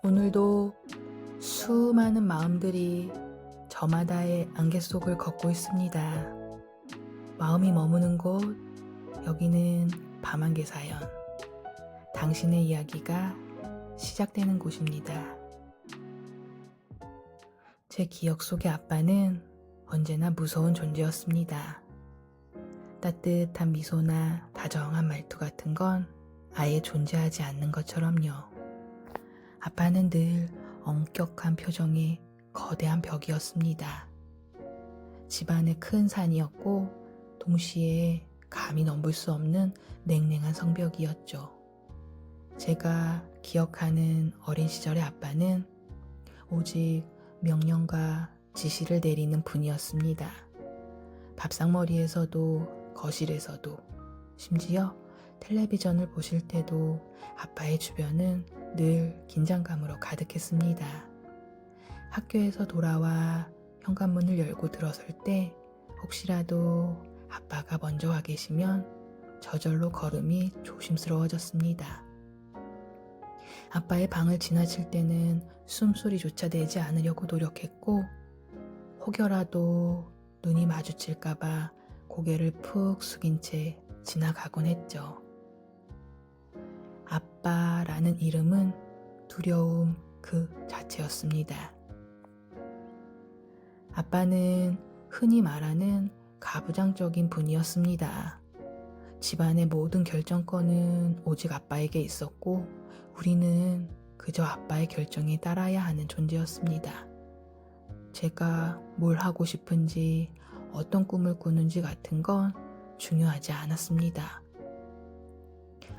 오늘도 수많은 마음들이 저마다의 안개 속을 걷고 있습니다. 마음이 머무는 곳, 여기는 밤안개 사연. 당신의 이야기가 시작되는 곳입니다. 제 기억 속의 아빠는 언제나 무서운 존재였습니다. 따뜻한 미소나 다정한 말투 같은 건 아예 존재하지 않는 것처럼요. 아빠는 늘 엄격한 표정의 거대한 벽이었습니다. 집안의 큰 산이었고 동시에 감히 넘볼 수 없는 냉랭한 성벽이었죠. 제가 기억하는 어린 시절의 아빠는 오직 명령과 지시를 내리는 분이었습니다. 밥상머리에서도 거실에서도 심지어 텔레비전을 보실 때도 아빠의 주변은 늘 긴장감으로 가득했습니다. 학교에서 돌아와 현관문을 열고 들어설 때 혹시라도 아빠가 먼저 와 계시면 저절로 걸음이 조심스러워졌습니다. 아빠의 방을 지나칠 때는 숨소리조차 내지 않으려고 노력했고 혹여라도 눈이 마주칠까봐 고개를 푹 숙인 채 지나가곤 했죠. 아빠라는 이름은 두려움 그 자체였습니다. 아빠는 흔히 말하는 가부장적인 분이었습니다. 집안의 모든 결정권은 오직 아빠에게 있었고 우리는 그저 아빠의 결정에 따라야 하는 존재였습니다. 제가 뭘 하고 싶은지 어떤 꿈을 꾸는지 같은 건 중요하지 않았습니다.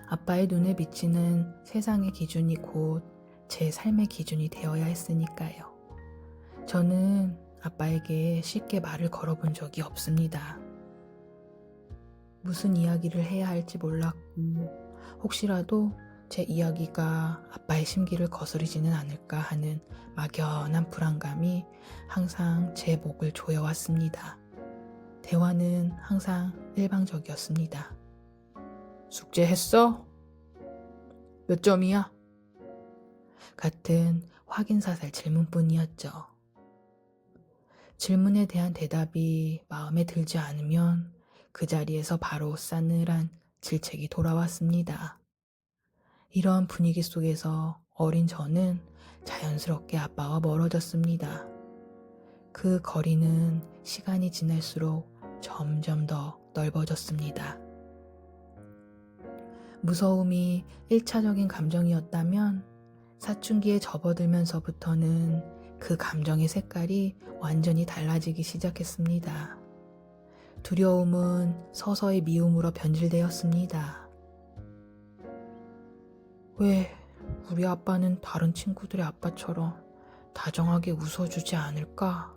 아빠의 눈에 비치는 세상의 기준이 곧 제 삶의 기준이 되어야 했으니까요. 저는 아빠에게 쉽게 말을 걸어본 적이 없습니다. 무슨 이야기를 해야 할지 몰랐고 혹시라도 제 이야기가 아빠의 심기를 거스르지는 않을까 하는 막연한 불안감이 항상 제 목을 조여왔습니다. 대화는 항상 일방적이었습니다. 숙제했어? 몇 점이야? 같은 확인사살 질문뿐이었죠. 질문에 대한 대답이 마음에 들지 않으면 그 자리에서 바로 싸늘한 질책이 돌아왔습니다. 이런 분위기 속에서 어린 저는 자연스럽게 아빠와 멀어졌습니다. 그 거리는 시간이 지날수록 점점 더 넓어졌습니다. 무서움이 1차적인 감정이었다면 사춘기에 접어들면서부터는 그 감정의 색깔이 완전히 달라지기 시작했습니다. 두려움은 서서히 미움으로 변질되었습니다. 왜 우리 아빠는 다른 친구들의 아빠처럼 다정하게 웃어주지 않을까?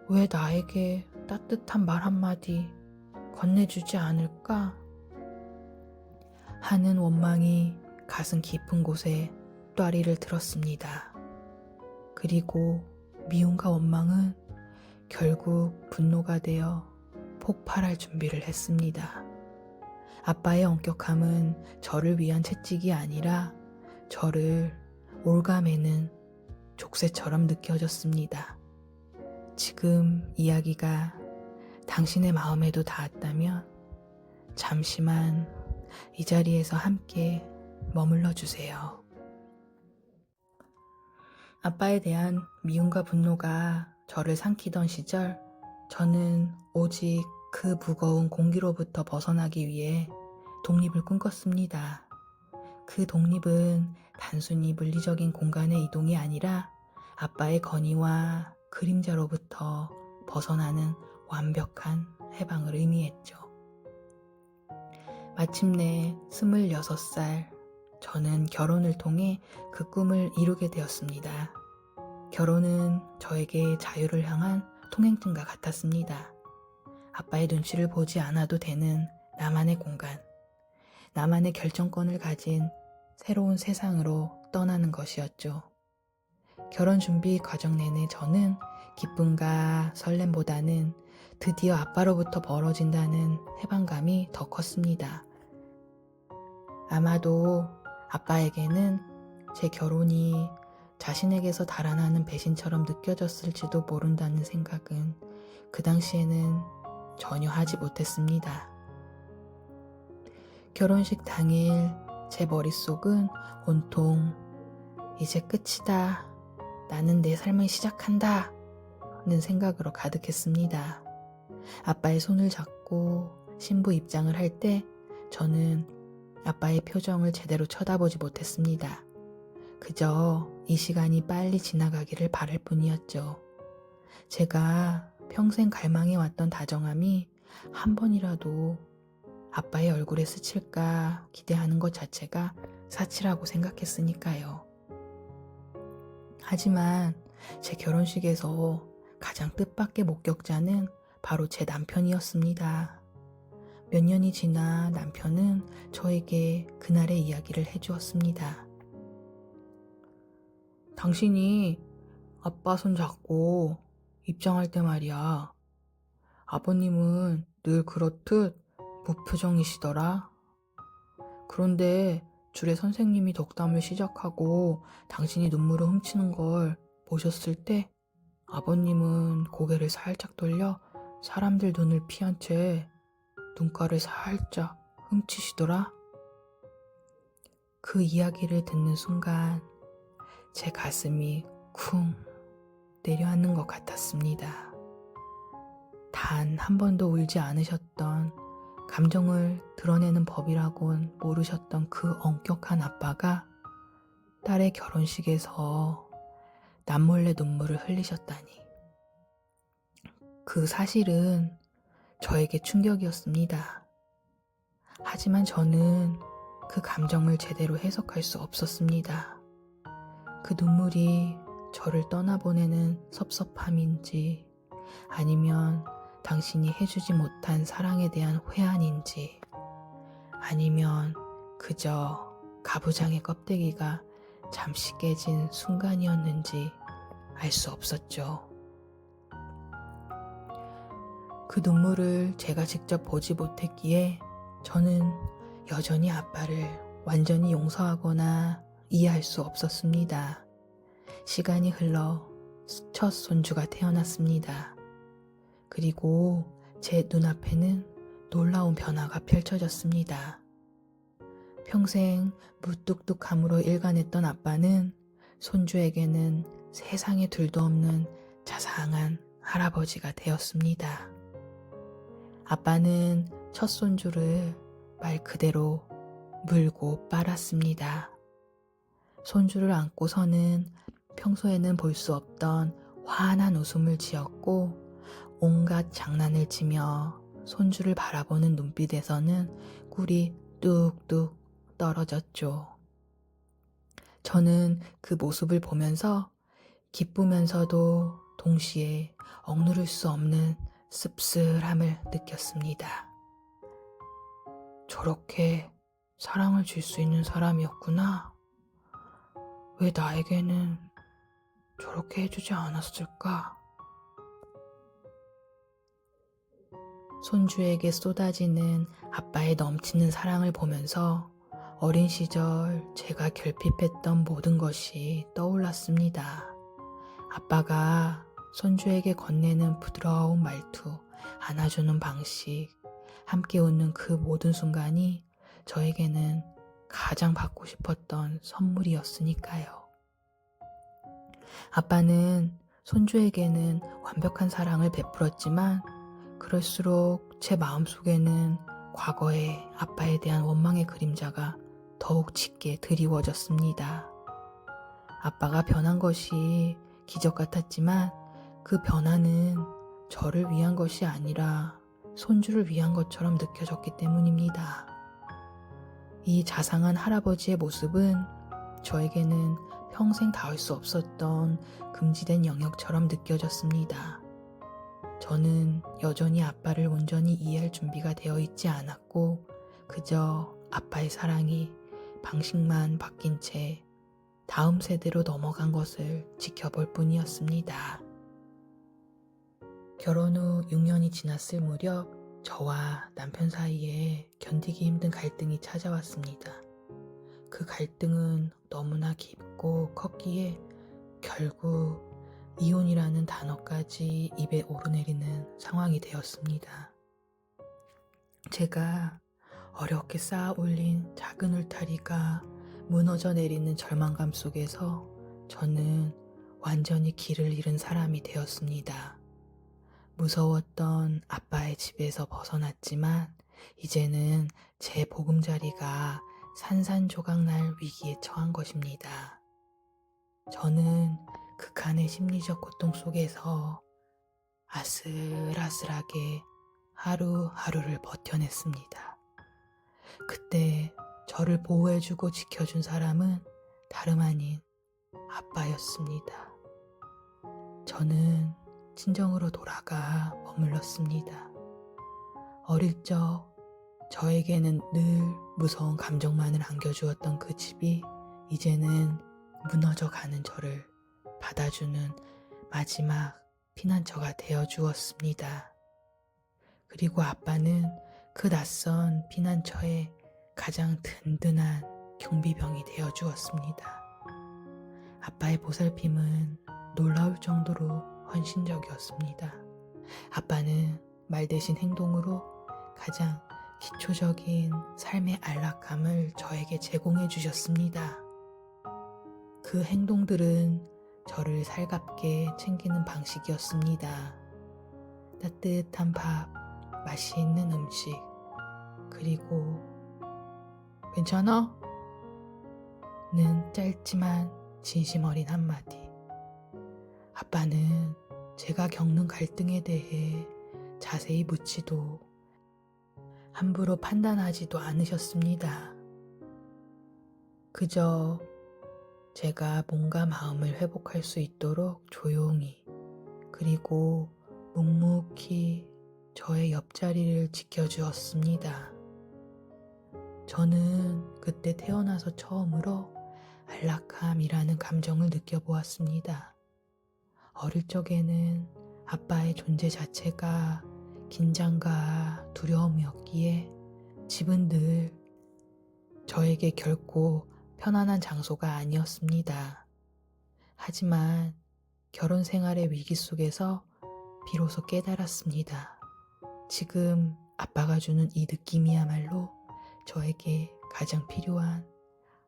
왜 나에게 따뜻한 말 한마디 건네주지 않을까? 하는 원망이 가슴 깊은 곳에 또아리를 들었습니다. 그리고 미움과 원망은 결국 분노가 되어 폭발할 준비를 했습니다. 아빠의 엄격함은 저를 위한 채찍이 아니라 저를 올가매는 족쇄처럼 느껴졌습니다. 지금 이야기가 당신의 마음에도 닿았다면 잠시만 이 자리에서 함께 머물러 주세요. 아빠에 대한 미움과 분노가 저를 삼키던 시절, 저는 오직 그 무거운 공기로부터 벗어나기 위해 독립을 꿈꿨습니다. 그 독립은 단순히 물리적인 공간의 이동이 아니라 아빠의 건의와 그림자로부터 벗어나는 완벽한 해방을 의미했죠. 마침내 26살, 저는 결혼을 통해 그 꿈을 이루게 되었습니다. 결혼은 저에게 자유를 향한 통행증과 같았습니다. 아빠의 눈치를 보지 않아도 되는 나만의 공간, 나만의 결정권을 가진 새로운 세상으로 떠나는 것이었죠. 결혼 준비 과정 내내 저는 기쁨과 설렘보다는 드디어 아빠로부터 멀어진다는 해방감이 더 컸습니다. 아마도 아빠에게는 제 결혼이 자신에게서 달아나는 배신처럼 느껴졌을지도 모른다는 생각은 그 당시에는 전혀 하지 못했습니다. 결혼식 당일 제 머릿속은 온통 이제 끝이다. 나는 내 삶을 시작한다. 는 생각으로 가득했습니다. 아빠의 손을 잡고 신부 입장을 할 때 저는 아빠의 표정을 제대로 쳐다보지 못했습니다. 그저 이 시간이 빨리 지나가기를 바랄 뿐이었죠. 제가 평생 갈망해왔던 다정함이 한 번이라도 아빠의 얼굴에 스칠까 기대하는 것 자체가 사치라고 생각했으니까요. 하지만 제 결혼식에서 가장 뜻밖의 목격자는 바로 제 남편이었습니다. 몇 년이 지나 남편은 저에게 그날의 이야기를 해주었습니다. 당신이 아빠 손 잡고 입장할 때 말이야. 아버님은 늘 그렇듯 무표정이시더라. 그런데 줄에 선생님이 덕담을 시작하고 당신이 눈물을 훔치는 걸 보셨을 때 아버님은 고개를 살짝 돌려 사람들 눈을 피한 채 눈가를 살짝 훔치시더라. 그 이야기를 듣는 순간 제 가슴이 쿵 내려앉는 것 같았습니다. 단 한 번도 울지 않으셨던, 감정을 드러내는 법이라곤 모르셨던 그 엄격한 아빠가 딸의 결혼식에서 남몰래 눈물을 흘리셨다니. 그 사실은 저에게 충격이었습니다. 하지만 저는 그 감정을 제대로 해석할 수 없었습니다. 그 눈물이 저를 떠나보내는 섭섭함인지 아니면 당신이 해주지 못한 사랑에 대한 회한인지 아니면 그저 가부장의 껍데기가 잠시 깨진 순간이었는지 알 수 없었죠. 그 눈물을 제가 직접 보지 못했기에 저는 여전히 아빠를 완전히 용서하거나 이해할 수 없었습니다. 시간이 흘러 첫 손주가 태어났습니다. 그리고 제 눈앞에는 놀라운 변화가 펼쳐졌습니다. 평생 무뚝뚝함으로 일관했던 아빠는 손주에게는 세상에 둘도 없는 자상한 할아버지가 되었습니다. 아빠는 첫 손주를 말 그대로 물고 빨았습니다. 손주를 안고서는 평소에는 볼 수 없던 환한 웃음을 지었고 온갖 장난을 치며 손주를 바라보는 눈빛에서는 꿀이 뚝뚝 떨어졌죠. 저는 그 모습을 보면서 기쁘면서도 동시에 억누를 수 없는 씁쓸함을 느꼈습니다. 저렇게 사랑을 줄 수 있는 사람이었구나. 왜 나에게는 저렇게 해주지 않았을까? 손주에게 쏟아지는 아빠의 넘치는 사랑을 보면서 어린 시절 제가 결핍했던 모든 것이 떠올랐습니다. 아빠가 손주에게 건네는 부드러운 말투, 안아주는 방식, 함께 웃는 그 모든 순간이 저에게는 가장 받고 싶었던 선물이었으니까요. 아빠는 손주에게는 완벽한 사랑을 베풀었지만 그럴수록 제 마음속에는 과거의 아빠에 대한 원망의 그림자가 더욱 짙게 드리워졌습니다. 아빠가 변한 것이 기적 같았지만 그 변화는 저를 위한 것이 아니라 손주를 위한 것처럼 느껴졌기 때문입니다. 이 자상한 할아버지의 모습은 저에게는 평생 닿을 수 없었던 금지된 영역처럼 느껴졌습니다. 저는 여전히 아빠를 온전히 이해할 준비가 되어 있지 않았고 그저 아빠의 사랑이 방식만 바뀐 채 다음 세대로 넘어간 것을 지켜볼 뿐이었습니다. 결혼 후 6년이 지났을 무렵 저와 남편 사이에 견디기 힘든 갈등이 찾아왔습니다. 그 갈등은 너무나 깊고 컸기에 결국 이혼이라는 단어까지 입에 오르내리는 상황이 되었습니다. 제가 어렵게 쌓아 올린 작은 울타리가 무너져 내리는 절망감 속에서 저는 완전히 길을 잃은 사람이 되었습니다. 무서웠던 아빠의 집에서 벗어났지만 이제는 제 보금자리가 산산조각 날 위기에 처한 것입니다. 저는 극한의 심리적 고통 속에서 아슬아슬하게 하루하루를 버텨냈습니다. 그때 저를 보호해주고 지켜준 사람은 다름 아닌 아빠였습니다. 저는 친정으로 돌아가 머물렀습니다. 어릴 적 저에게는 늘 무서운 감정만을 안겨주었던 그 집이 이제는 무너져가는 저를 받아주는 마지막 피난처가 되어주었습니다. 그리고 아빠는 그 낯선 피난처에 가장 든든한 경비병이 되어주었습니다. 아빠의 보살핌은 놀라울 정도로 헌신적이었습니다. 아빠는 말 대신 행동으로 가장 기초적인 삶의 안락함을 저에게 제공해 주셨습니다. 그 행동들은 저를 살갑게 챙기는 방식이었습니다. 따뜻한 밥, 맛이 있는 음식, 그리고 괜찮아? 는 짧지만 진심 어린 한마디. 아빠는 제가 겪는 갈등에 대해 자세히 묻지도 함부로 판단하지도 않으셨습니다. 그저 제가 몸과 마음을 회복할 수 있도록 조용히 그리고 묵묵히 저의 옆자리를 지켜주었습니다. 저는 그때 태어나서 처음으로 안락함이라는 감정을 느껴보았습니다. 어릴 적에는 아빠의 존재 자체가 긴장과 두려움이었기에 집은 늘 저에게 결코 편안한 장소가 아니었습니다. 하지만 결혼 생활의 위기 속에서 비로소 깨달았습니다. 지금 아빠가 주는 이 느낌이야말로 저에게 가장 필요한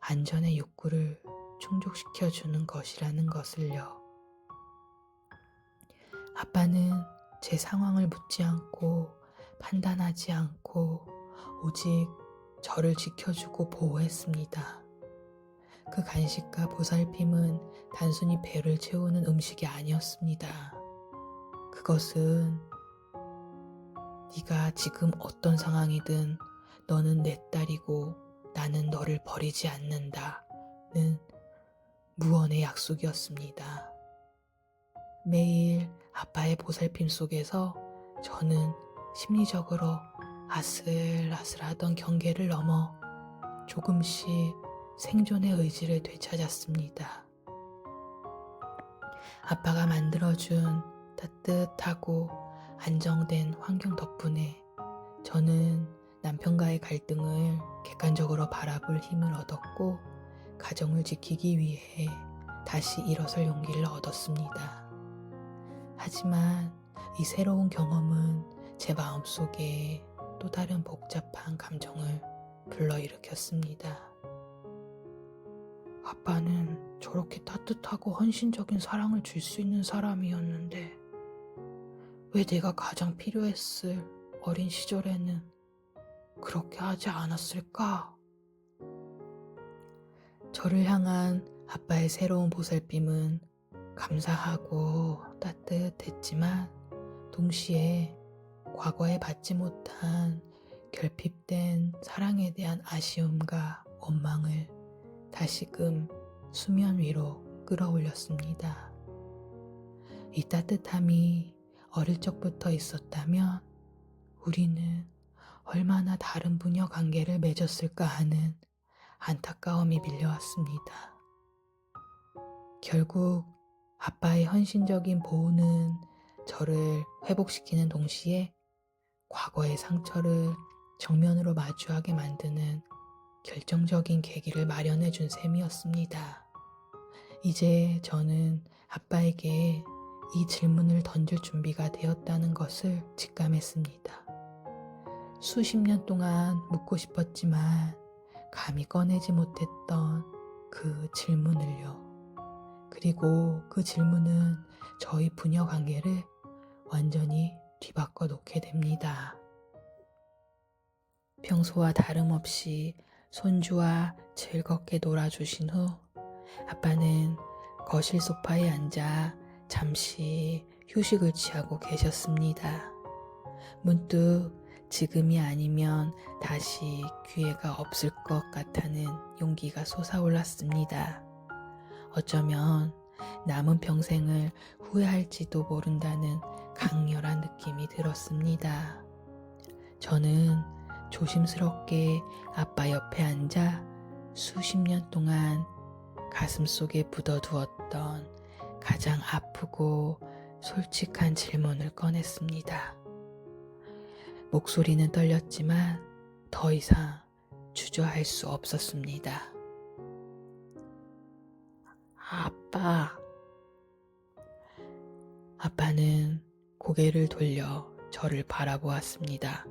안전의 욕구를 충족시켜주는 것이라는 것을요. 아빠는 제 상황을 묻지 않고 판단하지 않고 오직 저를 지켜주고 보호했습니다. 그 간식과 보살핌은 단순히 배를 채우는 음식이 아니었습니다. 그것은 네가 지금 어떤 상황이든 너는 내 딸이고 나는 너를 버리지 않는다는 무언의 약속이었습니다. 매일 아빠의 보살핌 속에서 저는 심리적으로 아슬아슬하던 경계를 넘어 조금씩 생존의 의지를 되찾았습니다. 아빠가 만들어준 따뜻하고 안정된 환경 덕분에 저는 남편과의 갈등을 객관적으로 바라볼 힘을 얻었고 가정을 지키기 위해 다시 일어설 용기를 얻었습니다. 하지만 이 새로운 경험은 제 마음속에 또 다른 복잡한 감정을 불러일으켰습니다. 아빠는 저렇게 따뜻하고 헌신적인 사랑을 줄 수 있는 사람이었는데 왜 내가 가장 필요했을 어린 시절에는 그렇게 하지 않았을까? 저를 향한 아빠의 새로운 보살핌은 감사하고 따뜻했지만 동시에 과거에 받지 못한 결핍된 사랑에 대한 아쉬움과 원망을 다시금 수면 위로 끌어올렸습니다. 이 따뜻함이 어릴 적부터 있었다면 우리는 얼마나 다른 부녀 관계를 맺었을까 하는 안타까움이 밀려왔습니다. 결국 아빠의 헌신적인 보호는 저를 회복시키는 동시에 과거의 상처를 정면으로 마주하게 만드는 결정적인 계기를 마련해 준 셈이었습니다. 이제 저는 아빠에게 이 질문을 던질 준비가 되었다는 것을 직감했습니다. 수십 년 동안 묻고 싶었지만 감히 꺼내지 못했던 그 질문을요. 그리고 그 질문은 저희 부녀 관계를 완전히 뒤바꿔 놓게 됩니다. 평소와 다름없이 손주와 즐겁게 놀아주신 후 아빠는 거실 소파에 앉아 잠시 휴식을 취하고 계셨습니다. 문득 지금이 아니면 다시 기회가 없을 것 같다는 용기가 솟아올랐습니다. 어쩌면 남은 평생을 후회할지도 모른다는 강렬한 느낌이 들었습니다. 저는 조심스럽게 아빠 옆에 앉아 수십 년 동안 가슴속에 묻어두었던 가장 아프고 솔직한 질문을 꺼냈습니다. 목소리는 떨렸지만 더 이상 주저할 수 없었습니다. 아빠는 고개를 돌려 저를 바라보았습니다.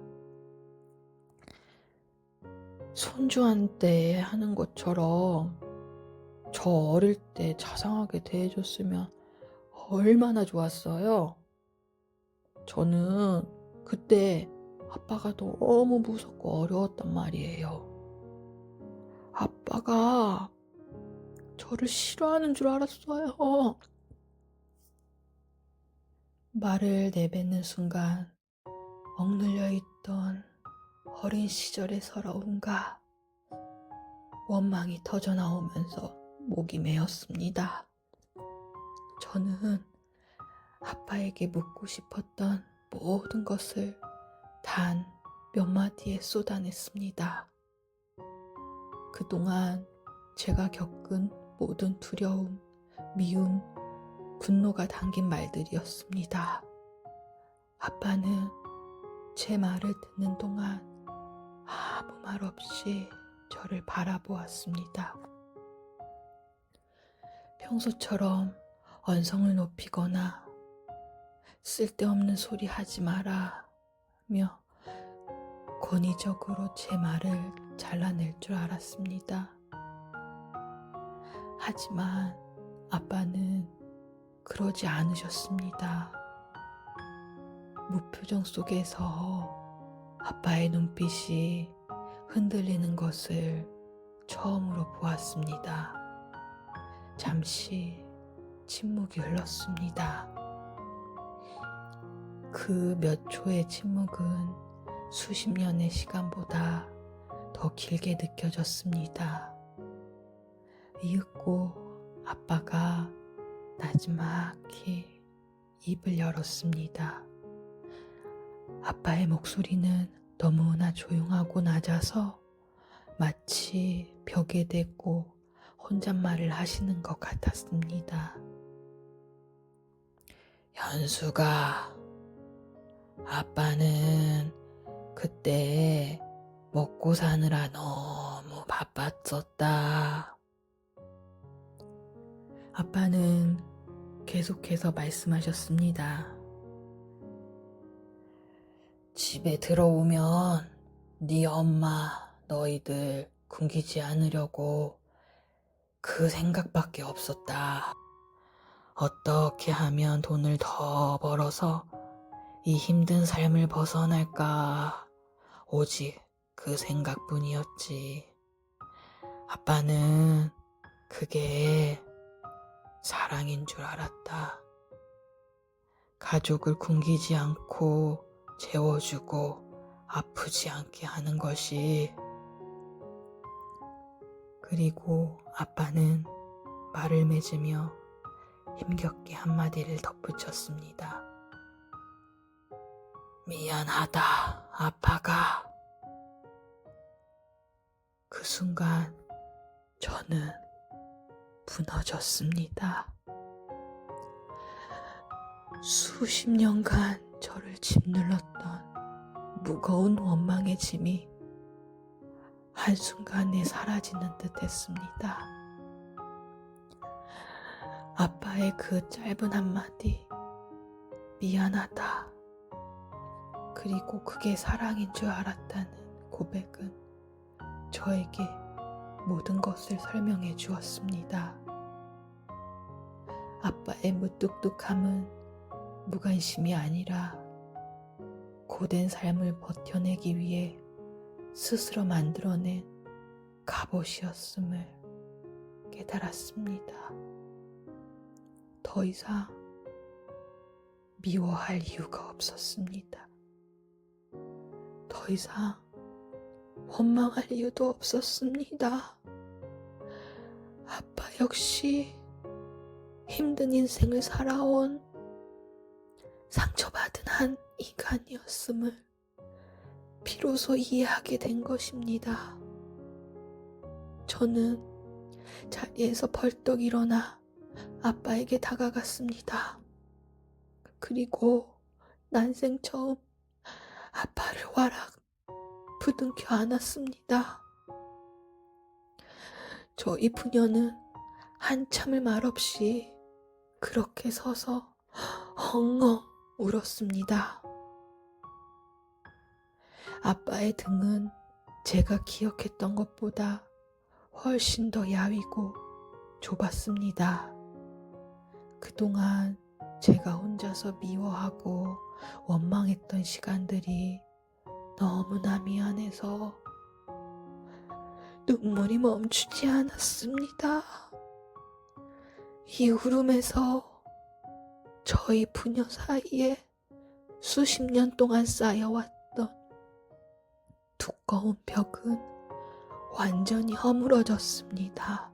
손주한테 하는 것처럼 저 어릴 때 자상하게 대해줬으면 얼마나 좋았어요. 저는 그때 아빠가 너무 무섭고 어려웠단 말이에요. 아빠가 저를 싫어하는 줄 알았어요. 말을 내뱉는 순간 억눌려 있던 어린 시절의 서러움과 원망이 터져 나오면서 목이 메었습니다. 저는 아빠에게 묻고 싶었던 모든 것을 단 몇 마디에 쏟아냈습니다. 그동안 제가 겪은 모든 두려움, 미움, 분노가 담긴 말들이었습니다. 아빠는 제 말을 듣는 동안 아무 말 없이 저를 바라보았습니다. 평소처럼 언성을 높이거나 쓸데없는 소리 하지 마라며 권위적으로 제 말을 잘라낼 줄 알았습니다. 하지만 아빠는 그러지 않으셨습니다. 무표정 속에서 아빠의 눈빛이 흔들리는 것을 처음으로 보았습니다. 잠시 침묵이 흘렀습니다. 그 몇 초의 침묵은 수십 년의 시간보다 더 길게 느껴졌습니다. 이윽고 아빠가 나지막히 입을 열었습니다. 아빠의 목소리는 너무나 조용하고 낮아서 마치 벽에 대고 혼잣말을 하시는 것 같았습니다. 현수가, 아빠는 그때 먹고 사느라 너무 바빴었다. 아빠는 계속해서 말씀하셨습니다. 집에 들어오면 네 엄마, 너희들 굶기지 않으려고 그 생각밖에 없었다. 어떻게 하면 돈을 더 벌어서 이 힘든 삶을 벗어날까, 오직 그 생각뿐이었지. 아빠는 그게 사랑인 줄 알았다. 가족을 굶기지 않고 재워주고 아프지 않게 하는 것이. 그리고 아빠는 말을 맺으며 힘겹게 한마디를 덧붙였습니다. 미안하다, 아빠가. 그 순간 저는 무너졌습니다. 수십 년간 저를 짓눌렀던 무거운 원망의 짐이 한순간에 사라지는 듯 했습니다. 아빠의 그 짧은 한마디, 미안하다. 그리고 그게 사랑인 줄 알았다는 고백은 저에게 모든 것을 설명해 주었습니다. 아빠의 무뚝뚝함은 무관심이 아니라 고된 삶을 버텨내기 위해 스스로 만들어낸 갑옷이었음을 깨달았습니다. 더 이상 미워할 이유가 없었습니다. 더 이상 원망할 이유도 없었습니다. 아빠 역시 힘든 인생을 살아온 상처받은 한 인간이었음을 비로소 이해하게 된 것입니다. 저는 자리에서 벌떡 일어나 아빠에게 다가갔습니다. 그리고 난생 처음 아빠를 와락 부둥켜 안았습니다. 저희 부녀는 한참을 말없이 그렇게 서서 엉엉 울었습니다. 아빠의 등은 제가 기억했던 것보다 훨씬 더 야위고 좁았습니다. 그동안 제가 혼자서 미워하고 원망했던 시간들이 너무나 미안해서 눈물이 멈추지 않았습니다. 이 울음에서 저희 부녀 사이에 수십 년 동안 쌓여왔던 두꺼운 벽은 완전히 허물어졌습니다.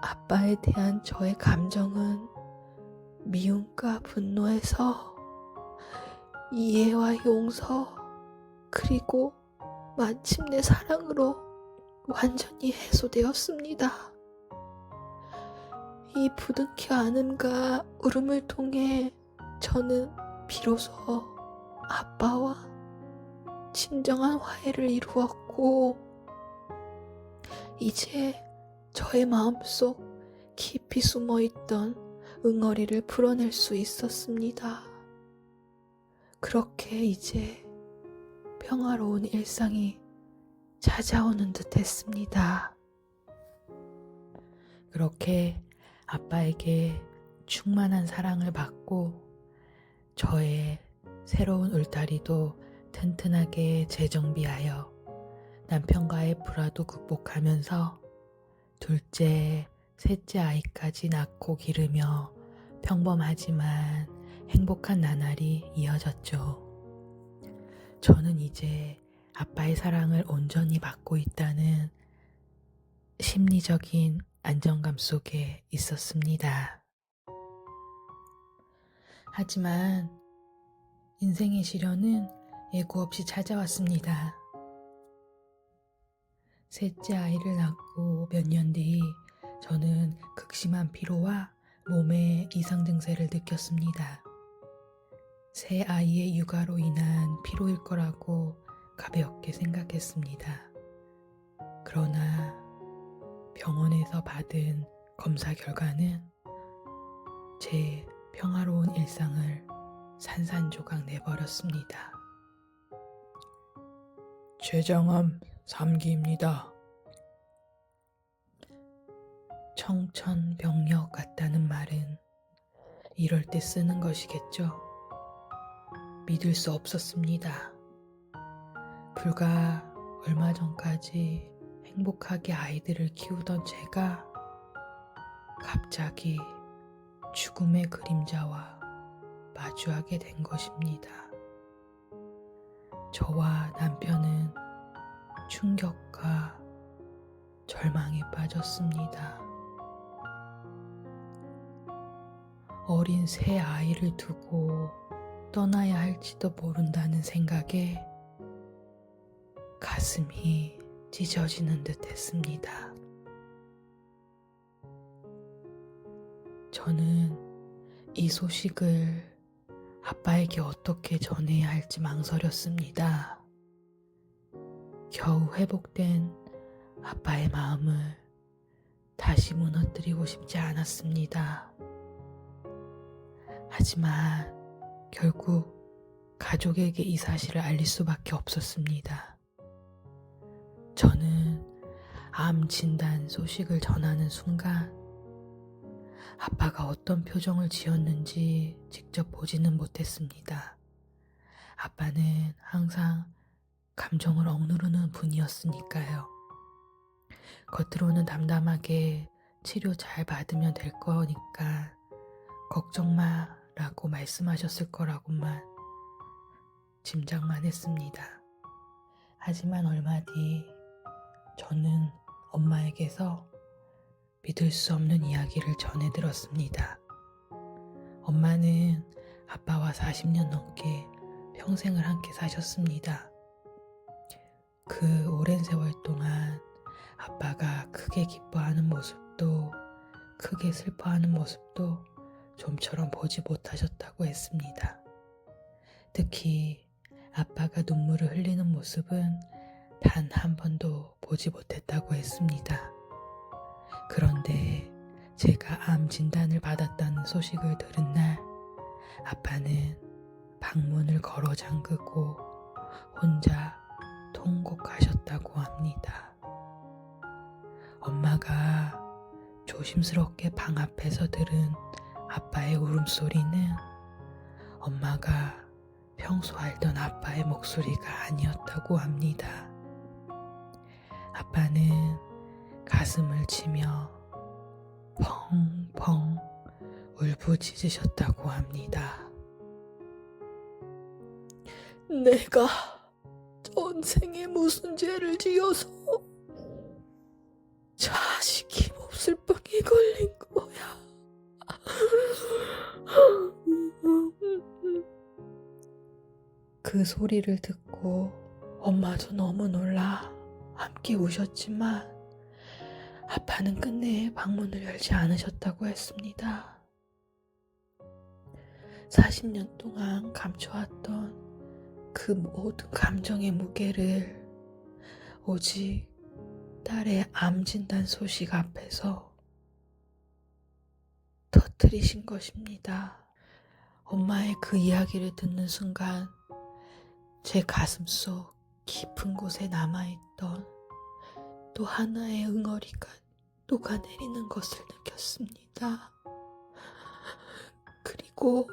아빠에 대한 저의 감정은 미움과 분노에서 이해와 용서, 그리고 마침내 사랑으로 완전히 해소되었습니다. 이 부둥켜 안음과 울음을 통해 저는 비로소 아빠와 진정한 화해를 이루었고, 이제 저의 마음속 깊이 숨어있던 응어리를 풀어낼 수 있었습니다. 그렇게 이제 평화로운 일상이 찾아오는 듯 했습니다. 그렇게 아빠에게 충만한 사랑을 받고 저의 새로운 울타리도 튼튼하게 재정비하여 남편과의 불화도 극복하면서 둘째, 셋째 아이까지 낳고 기르며 평범하지만 행복한 나날이 이어졌죠. 저는 이제 아빠의 사랑을 온전히 받고 있다는 심리적인 안정감 속에 있었습니다. 하지만 인생의 시련은 예고 없이 찾아왔습니다. 셋째 아이를 낳고 몇 년 뒤 저는 극심한 피로와 몸의 이상 증세를 느꼈습니다. 새 아이의 육아로 인한 피로일 거라고 가볍게 생각했습니다. 그러나 병원에서 받은 검사 결과는 제 평화로운 일상을 산산조각 내버렸습니다. 췌장암 3기입니다. 청천벽력 같다는 말은 이럴 때 쓰는 것이겠죠. 믿을 수 없었습니다. 불과 얼마 전까지 행복하게 아이들을 키우던 제가 갑자기 죽음의 그림자와 마주하게 된 것입니다. 저와 남편은 충격과 절망에 빠졌습니다. 어린 새 아이를 두고 떠나야 할지도 모른다는 생각에 가슴이 찢어지는 듯 했습니다. 저는 이 소식을 아빠에게 어떻게 전해야 할지 망설였습니다. 겨우 회복된 아빠의 마음을 다시 무너뜨리고 싶지 않았습니다. 하지만 결국 가족에게 이 사실을 알릴 수밖에 없었습니다. 저는 암 진단 소식을 전하는 순간 아빠가 어떤 표정을 지었는지 직접 보지는 못했습니다. 아빠는 항상 감정을 억누르는 분이었으니까요. 겉으로는 담담하게 치료 잘 받으면 될 거니까 걱정 마라고 말씀하셨을 거라고만 짐작만 했습니다. 하지만 얼마 뒤 저는 엄마에게서 믿을 수 없는 이야기를 전해 들었습니다. 엄마는 아빠와 40년 넘게 평생을 함께 사셨습니다. 그 오랜 세월 동안 아빠가 크게 기뻐하는 모습도 크게 슬퍼하는 모습도 좀처럼 보지 못하셨다고 했습니다. 특히 아빠가 눈물을 흘리는 모습은 단 한 번도 보지 못했다고 했습니다. 그런데 제가 암 진단을 받았다는 소식을 들은 날 아빠는 방문을 걸어 잠그고 혼자 통곡하셨다고 합니다. 엄마가 조심스럽게 방 앞에서 들은 아빠의 울음소리는 엄마가 평소 알던 아빠의 목소리가 아니었다고 합니다. 아빠는 가슴을 치며 펑펑 울부짖으셨다고 합니다. 내가 전생에 무슨 죄를 지어서 자식이 몹쓸 병에 걸린 거야. 그 소리를 듣고 엄마도 너무 놀라 함께 우셨지만 아빠는 끝내 방문을 열지 않으셨다고 했습니다. 40년 동안 감춰왔던 그 모든 감정의 무게를 오직 딸의 암 진단 소식 앞에서 터뜨리신 것입니다. 엄마의 그 이야기를 듣는 순간 제 가슴속 깊은 곳에 남아있던 또 하나의 응어리가 녹아내리는 것을 느꼈습니다. 그리고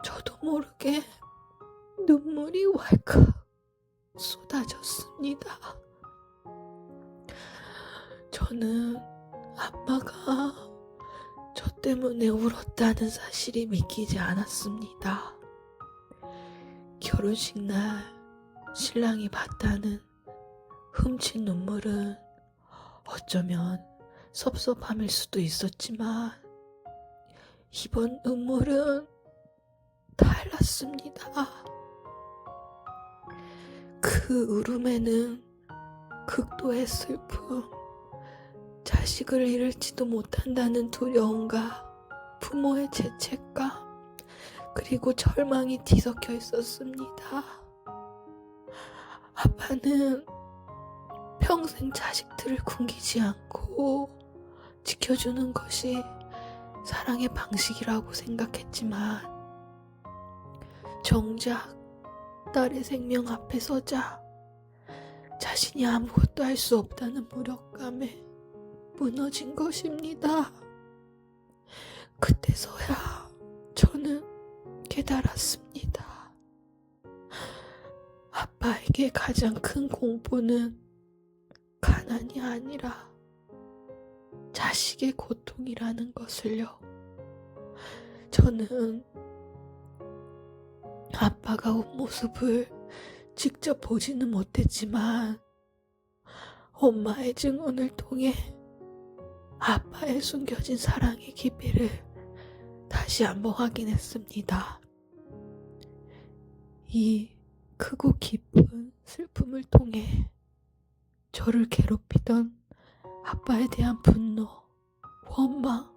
저도 모르게 눈물이 왈칵 쏟아졌습니다. 저는 아빠가 저 때문에 울었다는 사실이 믿기지 않았습니다. 결혼식 날 신랑이 봤다는 훔친 눈물은 어쩌면 섭섭함일 수도 있었지만 이번 눈물은 달랐습니다. 그 울음에는 극도의 슬픔, 자식을 잃을지도 못한다는 두려움과 부모의 죄책감, 그리고 절망이 뒤섞여 있었습니다. 아빠는 평생 자식들을 굶기지 않고 지켜주는 것이 사랑의 방식이라고 생각했지만 정작 딸의 생명 앞에 서자 자신이 아무것도 할 수 없다는 무력감에 무너진 것입니다. 그때서야 저는 깨달았습니다. 아빠에게 가장 큰 공포는 가난이 아니라 자식의 고통이라는 것을요. 저는 아빠가 온 모습을 직접 보지는 못했지만 엄마의 증언을 통해 아빠의 숨겨진 사랑의 깊이를 다시 한번 확인했습니다. 이 크고 깊은 슬픔을 통해 저를 괴롭히던 아빠에 대한 분노, 원망,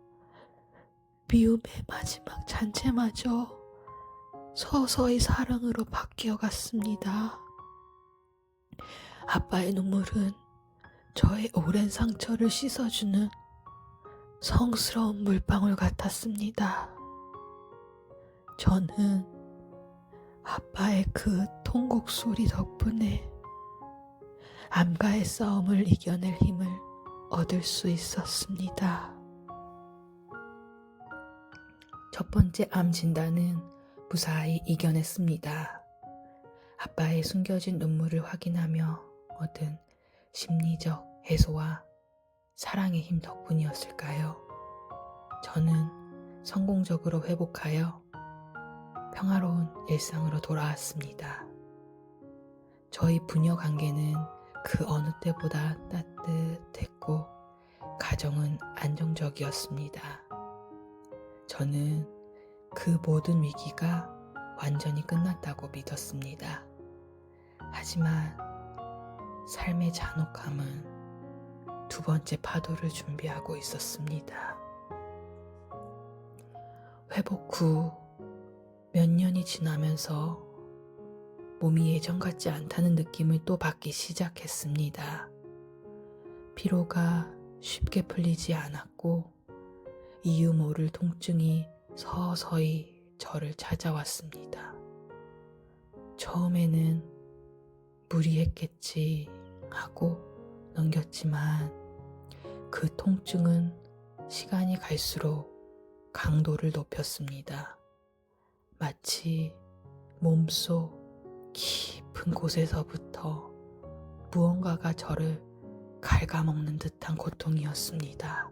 미움의 마지막 잔재마저 서서히 사랑으로 바뀌어 갔습니다. 아빠의 눈물은 저의 오랜 상처를 씻어주는 성스러운 물방울 같았습니다. 저는 아빠의 그 통곡 소리 덕분에 암과의 싸움을 이겨낼 힘을 얻을 수 있었습니다. 첫 번째 암 진단은 무사히 이겨냈습니다. 아빠의 숨겨진 눈물을 확인하며 얻은 심리적 해소와 사랑의 힘 덕분이었을까요? 저는 성공적으로 회복하여 평화로운 일상으로 돌아왔습니다. 저희 부녀 관계는 그 어느 때보다 따뜻했고 가정은 안정적이었습니다. 저는 그 모든 위기가 완전히 끝났다고 믿었습니다. 하지만 삶의 잔혹함은 두 번째 파도를 준비하고 있었습니다. 회복 후 몇 년이 지나면서 몸이 예전 같지 않다는 느낌을 또 받기 시작했습니다. 피로가 쉽게 풀리지 않았고 이유 모를 통증이 서서히 저를 찾아왔습니다. 처음에는 무리했겠지 하고 넘겼지만 그 통증은 시간이 갈수록 강도를 높였습니다. 마치 몸속 깊은 곳에서부터 무언가가 저를 갉아먹는 듯한 고통이었습니다.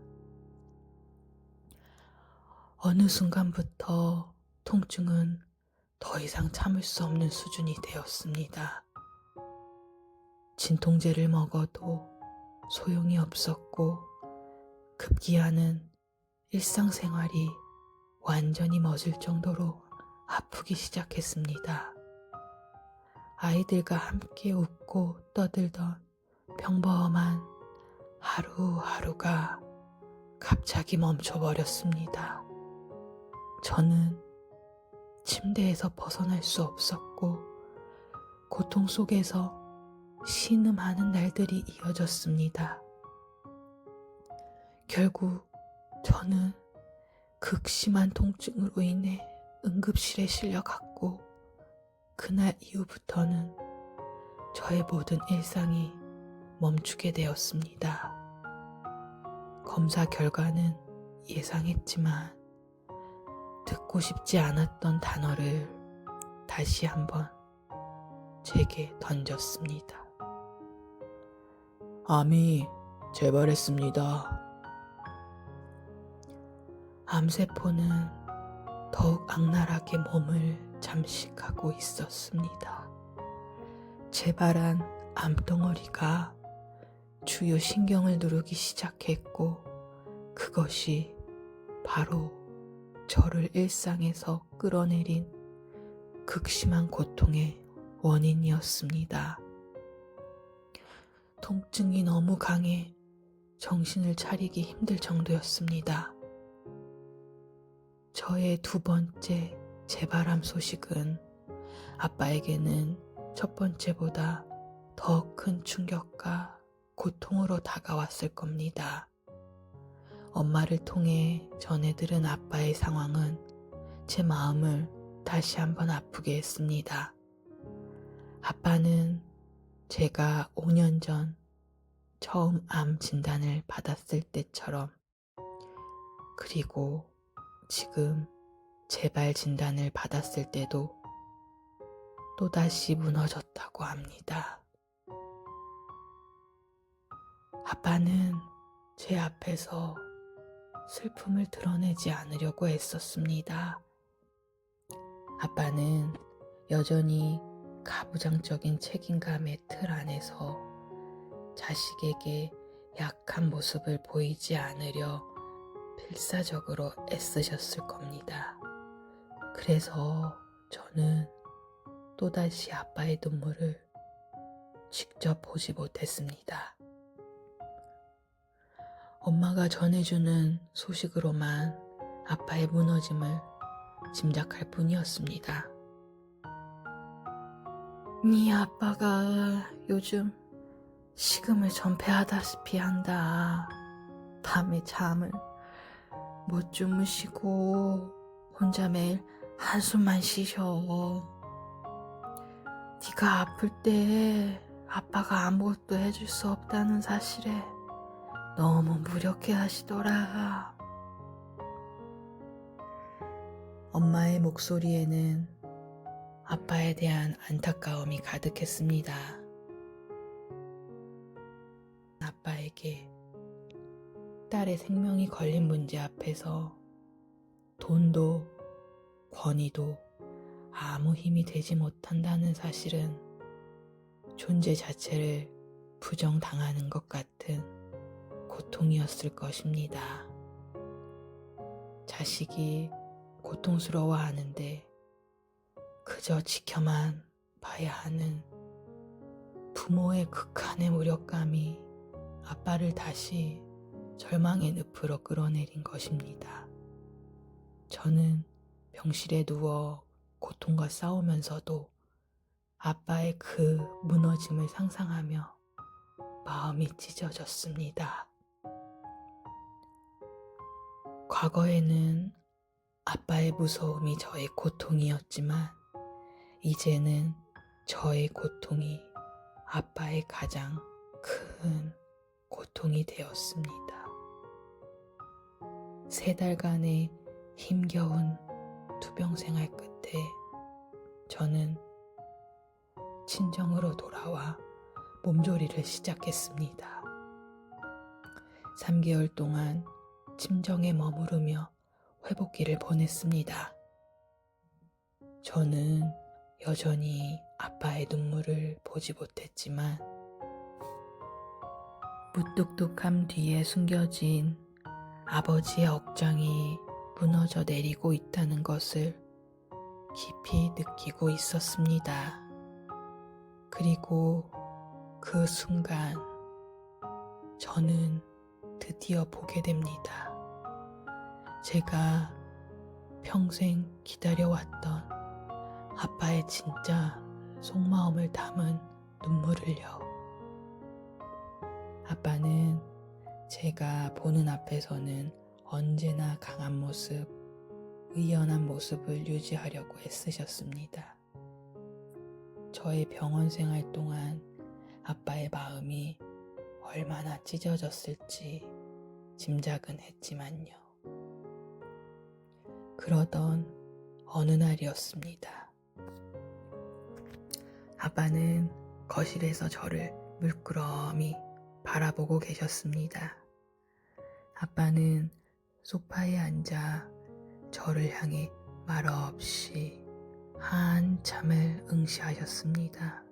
어느 순간부터 통증은 더 이상 참을 수 없는 수준이 되었습니다. 진통제를 먹어도 소용이 없었고 급기야는 일상생활이 완전히 멎을 정도로 아프기 시작했습니다. 아이들과 함께 웃고 떠들던 평범한 하루하루가 갑자기 멈춰버렸습니다. 저는 침대에서 벗어날 수 없었고 고통 속에서 신음하는 날들이 이어졌습니다. 결국 저는 극심한 통증으로 인해 응급실에 실려갔고 그날 이후부터는 저의 모든 일상이 멈추게 되었습니다. 검사 결과는 예상했지만 듣고 싶지 않았던 단어를 다시 한번 제게 던졌습니다. 암이 재발했습니다. 암세포는 더욱 악랄하게 몸을 잠식하고 있었습니다. 재발한 암덩어리가 주요 신경을 누르기 시작했고 그것이 바로 저를 일상에서 끌어내린 극심한 고통의 원인이었습니다. 통증이 너무 강해 정신을 차리기 힘들 정도였습니다. 저의 두 번째 재발암 소식은 아빠에게는 첫 번째보다 더 큰 충격과 고통으로 다가왔을 겁니다. 엄마를 통해 전해 들은 아빠의 상황은 제 마음을 다시 한번 아프게 했습니다. 아빠는 제가 5년 전 처음 암 진단을 받았을 때처럼 그리고 지금 재발 진단을 받았을 때도 또다시 무너졌다고 합니다. 아빠는 제 앞에서 슬픔을 드러내지 않으려고 애썼습니다. 아빠는 여전히 가부장적인 책임감의 틀 안에서 자식에게 약한 모습을 보이지 않으려 필사적으로 애쓰셨을 겁니다. 그래서 저는 또다시 아빠의 눈물을 직접 보지 못했습니다. 엄마가 전해주는 소식으로만 아빠의 무너짐을 짐작할 뿐이었습니다. 네 아빠가 요즘 식음을 전폐하다시피 한다. 밤에 잠을 못 주무시고 혼자 매일 한숨만 쉬셔. 네가 아플 때 아빠가 아무것도 해줄 수 없다는 사실에 너무 무력해 하시더라. 엄마의 목소리에는 아빠에 대한 안타까움이 가득했습니다. 아빠에게 딸의 생명이 걸린 문제 앞에서 돈도 권위도 아무 힘이 되지 못한다는 사실은 존재 자체를 부정당하는 것 같은 고통이었을 것입니다. 자식이 고통스러워하는데 그저 지켜만 봐야 하는 부모의 극한의 무력감이 아빠를 다시 절망의 늪으로 끌어내린 것입니다. 저는 병실에 누워 고통과 싸우면서도 아빠의 그 무너짐을 상상하며 마음이 찢어졌습니다. 과거에는 아빠의 무서움이 저의 고통이었지만 이제는 저의 고통이 아빠의 가장 큰 고통이 되었습니다. 3달간의 힘겨운 투병 생활 끝에 저는 친정으로 돌아와 몸조리를 시작했습니다. 3개월 동안 친정에 머무르며 회복기를 보냈습니다. 저는 여전히 아빠의 눈물을 보지 못했지만 무뚝뚝함 뒤에 숨겨진 아버지의 억장이 무너져 내리고 있다는 것을 깊이 느끼고 있었습니다. 그리고 그 순간 저는 드디어 보게 됩니다. 제가 평생 기다려왔던 아빠의 진짜 속마음을 담은 눈물을요. 아빠는 제가 보는 앞에서는 언제나 강한 모습, 의연한 모습을 유지하려고 애쓰셨습니다. 저의 병원 생활 동안 아빠의 마음이 얼마나 찢어졌을지 짐작은 했지만요. 그러던 어느 날이었습니다. 아빠는 거실에서 저를 물끄러미 바라보고 계셨습니다. 아빠는 소파에 앉아 저를 향해 말없이 한참을 응시하셨습니다.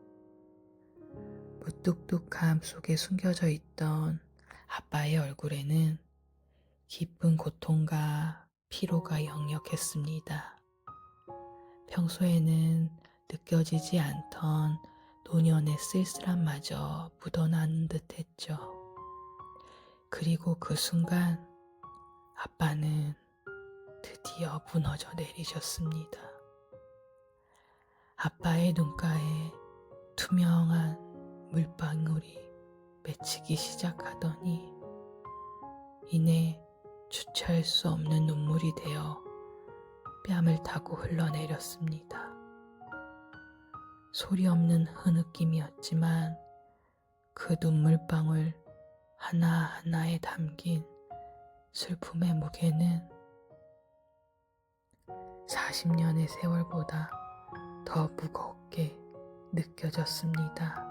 무뚝뚝함 속에 숨겨져 있던 아빠의 얼굴에는 깊은 고통과 피로가 역력했습니다. 평소에는 느껴지지 않던 노년의 쓸쓸함마저 묻어나는 듯 했죠. 그리고 그 순간 아빠는 드디어 무너져 내리셨습니다. 아빠의 눈가에 투명한 물방울이 맺히기 시작하더니 이내 주체할 수 없는 눈물이 되어 뺨을 타고 흘러내렸습니다. 소리 없는 흐느낌이었지만 그 눈물방울 하나하나에 담긴 슬픔의 무게는 40년의 세월보다 더 무겁게 느껴졌습니다.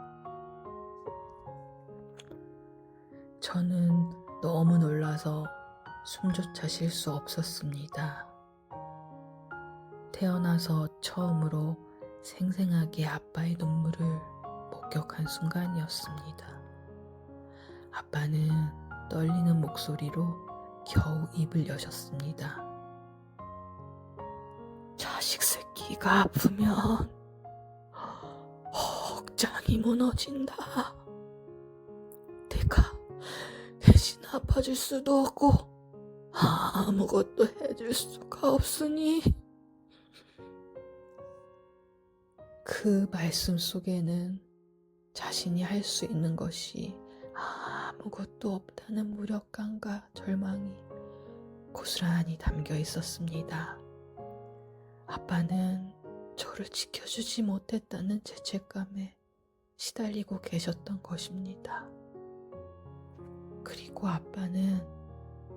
저는 너무 놀라서 숨조차 쉴 수 없었습니다. 태어나서 처음으로 생생하게 아빠의 눈물을 목격한 순간이었습니다. 아빠는 떨리는 목소리로 겨우 입을 여셨습니다. 자식 새끼가 아프면 억장이 무너진다. 내가 대신 아파줄 수도 없고 아무것도 해줄 수가 없으니. 그 말씀 속에는 자신이 할 수 있는 것이 아무것도 없다는 무력감과 절망이 고스란히 담겨 있었습니다. 아빠는 저를 지켜주지 못했다는 죄책감에 시달리고 계셨던 것입니다. 그리고 아빠는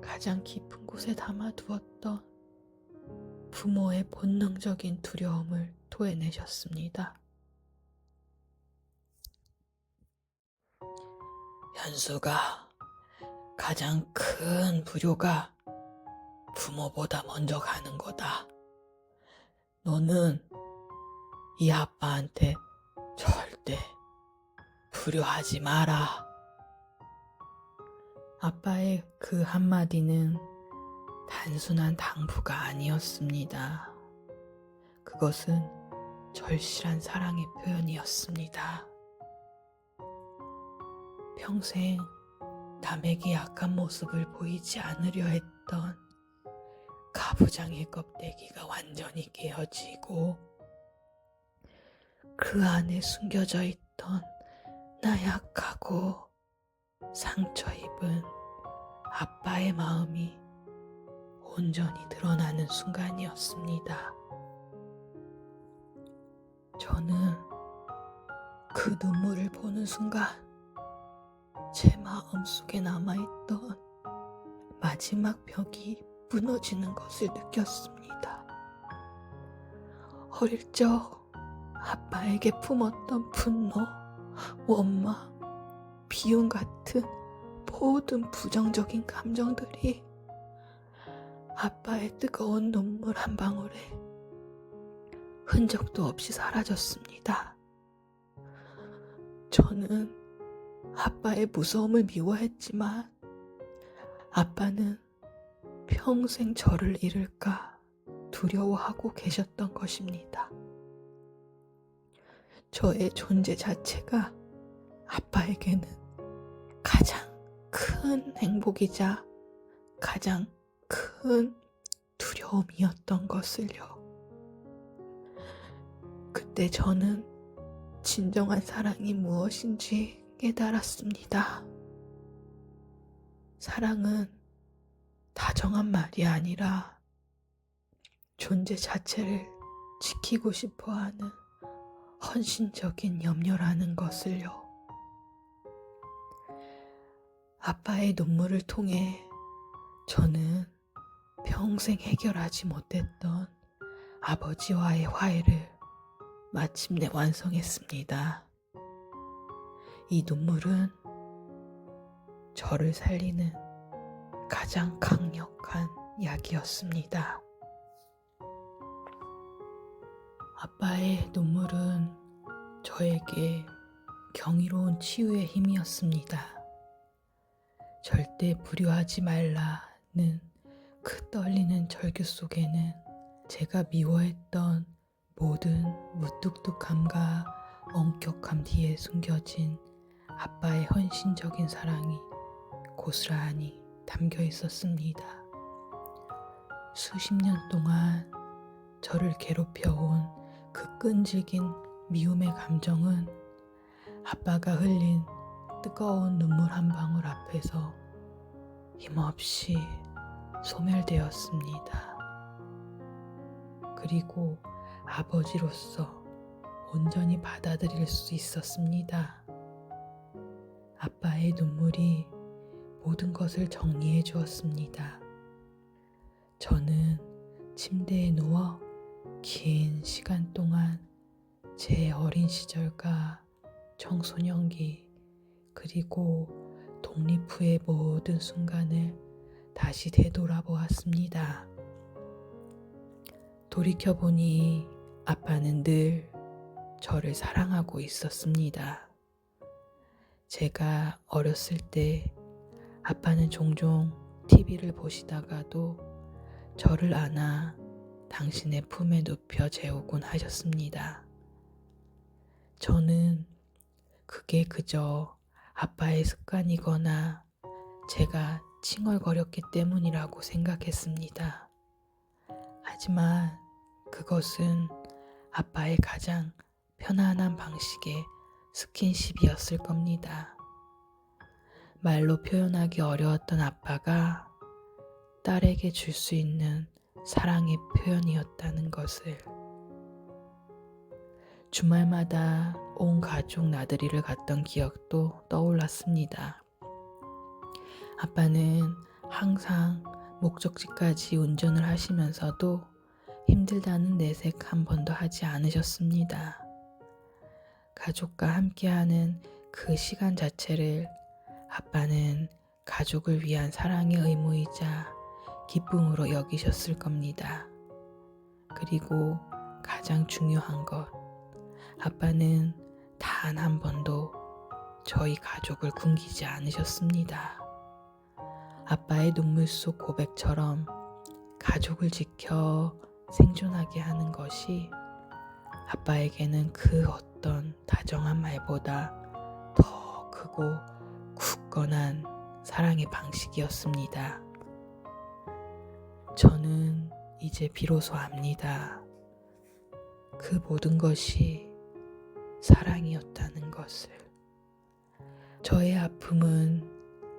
가장 깊은 곳에 담아두었던 부모의 본능적인 두려움을 토해내셨습니다. 현수가, 가장 큰 불효가 부모보다 먼저 가는 거다. 너는 이 아빠한테 절대 불효하지 마라. 아빠의 그 한마디는 단순한 당부가 아니었습니다. 그것은 절실한 사랑의 표현이었습니다. 평생 남에게 약한 모습을 보이지 않으려 했던 가부장의 껍데기가 완전히 깨어지고 그 안에 숨겨져 있던 나약하고 상처 입은 아빠의 마음이 온전히 드러나는 순간이었습니다. 저는 그 눈물을 보는 순간 제 마음속에 남아있던 마지막 벽이 무너지는 것을 느꼈습니다. 어릴 적 아빠에게 품었던 분노, 원망, 비움 같은 모든 부정적인 감정들이 아빠의 뜨거운 눈물 한 방울에 흔적도 없이 사라졌습니다. 저는 아빠의 무서움을 미워했지만 아빠는 평생 저를 잃을까 두려워하고 계셨던 것입니다. 저의 존재 자체가 아빠에게는 가장 큰 행복이자 가장 큰 두려움이었던 것을요. 그때 저는 진정한 사랑이 무엇인지 깨달았습니다. 사랑은 다정한 말이 아니라 존재 자체를 지키고 싶어하는 헌신적인 염려라는 것을요. 아빠의 눈물을 통해 저는 평생 해결하지 못했던 아버지와의 화해를 마침내 완성했습니다. 이 눈물은 저를 살리는 가장 강력한 약이었습니다. 아빠의 눈물은 저에게 경이로운 치유의 힘이었습니다. 절대 불효하지 말라는 그 떨리는 절규 속에는 제가 미워했던 모든 무뚝뚝함과 엄격함 뒤에 숨겨진 아빠의 헌신적인 사랑이 고스란히 담겨 있었습니다. 수십 년 동안 저를 괴롭혀온 그 끈질긴 미움의 감정은 아빠가 흘린 뜨거운 눈물 한 방울 앞에서 힘없이 소멸되었습니다. 그리고 아버지로서 온전히 받아들일 수 있었습니다. 아빠의 눈물이 모든 것을 정리해 주었습니다. 저는 침대에 누워 긴 시간 동안 제 어린 시절과 청소년기 그리고 독립 후의 모든 순간을 다시 되돌아보았습니다. 돌이켜보니 아빠는 늘 저를 사랑하고 있었습니다. 제가 어렸을 때 아빠는 종종 TV를 보시다가도 저를 안아 당신의 품에 눕혀 재우곤 하셨습니다. 저는 그게 그저 아빠의 습관이거나 제가 칭얼거렸기 때문이라고 생각했습니다. 하지만 그것은 아빠의 가장 편안한 방식의 스킨십이었을 겁니다. 말로 표현하기 어려웠던 아빠가 딸에게 줄 수 있는 사랑의 표현이었다는 것을. 주말마다 온 가족 나들이를 갔던 기억도 떠올랐습니다. 아빠는 항상 목적지까지 운전을 하시면서도 힘들다는 내색 한 번도 하지 않으셨습니다. 가족과 함께하는 그 시간 자체를 아빠는 가족을 위한 사랑의 의무이자 기쁨으로 여기셨을 겁니다. 그리고 가장 중요한 것, 아빠는 단 한 번도 저희 가족을 굶기지 않으셨습니다. 아빠의 눈물 속 고백처럼 가족을 지켜 생존하게 하는 것이 아빠에게는 그 어떤 다정한 말보다 더 크고 굳건한 사랑의 방식이었습니다. 저는 이제 비로소 압니다. 그 모든 것이 사랑이었다는 것을. 저의 아픔은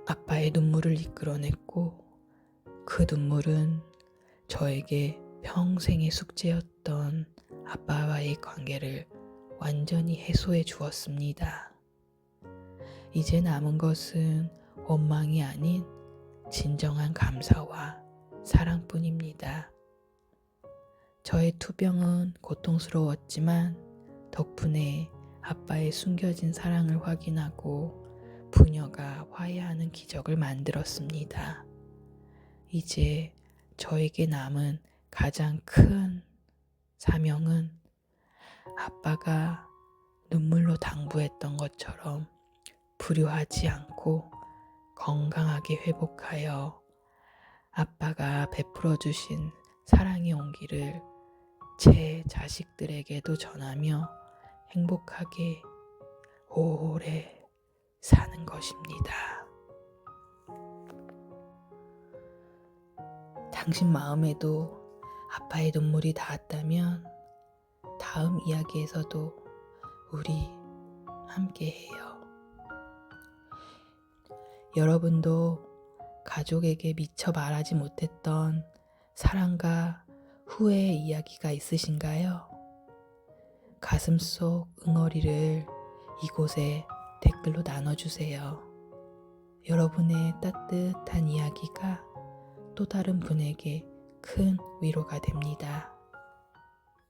아빠의 눈물을 이끌어냈고 그 눈물은 저에게 평생의 숙제였던 아빠와의 관계를 완전히 해소해 주었습니다. 이제 남은 것은 원망이 아닌 진정한 감사와 사랑뿐입니다. 저의 투병은 고통스러웠지만 덕분에 아빠의 숨겨진 사랑을 확인하고 부녀가 화해하는 기적을 만들었습니다. 이제 저에게 남은 가장 큰 사명은 아빠가 눈물로 당부했던 것처럼 불효하지 않고 건강하게 회복하여 아빠가 베풀어 주신 사랑의 온기를 제 자식들에게도 전하며 행복하게 오래 사는 것입니다. 당신 마음에도 아빠의 눈물이 닿았다면 다음 이야기에서도 우리 함께해요. 여러분도 가족에게 미처 말하지 못했던 사랑과 후회의 이야기가 있으신가요? 가슴속 응어리를 이곳에 댓글로 나눠주세요. 여러분의 따뜻한 이야기가 또 다른 분에게 큰 위로가 됩니다.